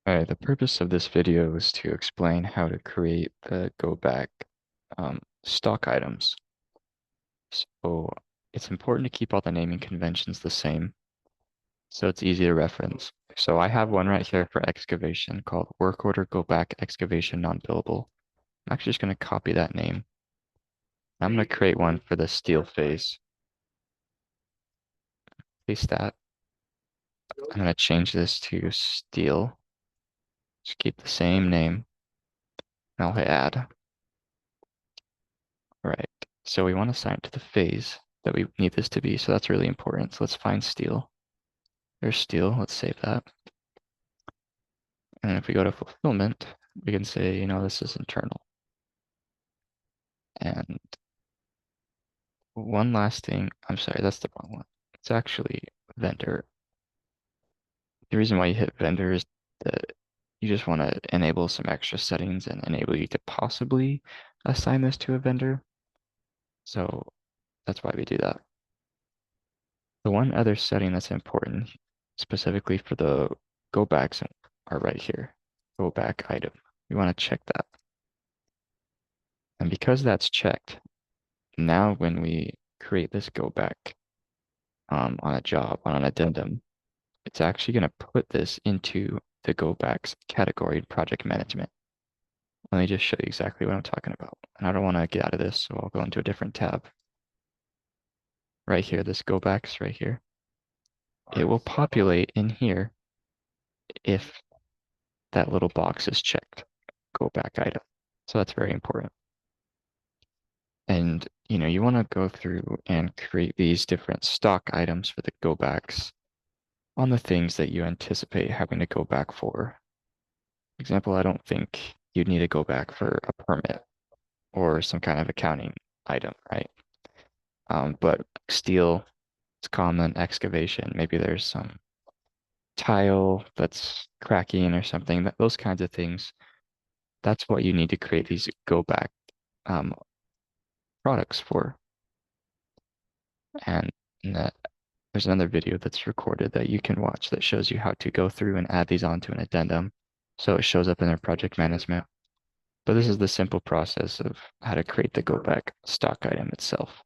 Alright, the purpose of this video is to explain how to create the go back stock items. So it's important to keep all the naming conventions the same so it's easy to reference. So I have one right here for excavation called work order go back excavation non-billable. I'm actually just going to copy that name. I'm going to create one for the steel phase. Paste that. I'm going to change this to steel. Just keep the same name. And I'll hit add. Right. So we want to assign it to the phase that we need this to be. So that's really important. So let's find steel. There's steel. Let's save that. And if we go to fulfillment, we can say, this is internal. And one last thing. I'm sorry, that's the wrong one. It's actually vendor. The reason why you hit vendor is that you just want to enable some extra settings and enable you to possibly assign this to a vendor. So that's why we do that. The one other setting that's important specifically for the go backs are right here. Go back item. We want to check that. And because that's checked, now when we create this go back on a job, on an addendum, it's actually going to put this into the go backs category in project management. Let me just show you exactly what I'm talking about. And I don't want to get out of this, so I'll go into a different tab. Right here, this go backs right here. It will populate in here if that little box is checked, go back item. So that's very important. And you want to go through and create these different stock items for the go backs on the things that you anticipate having to go back for. For example, I don't think you'd need to go back for a permit or some kind of accounting item, right? But steel, it's common, excavation, maybe there's some tile that's cracking or something, those kinds of things. That's what you need to create these go back um, products for. And there's another video that's recorded that you can watch that shows you how to go through and add these onto an addendum so it shows up in their project management. But this is the simple process of how to create the go back stock item itself.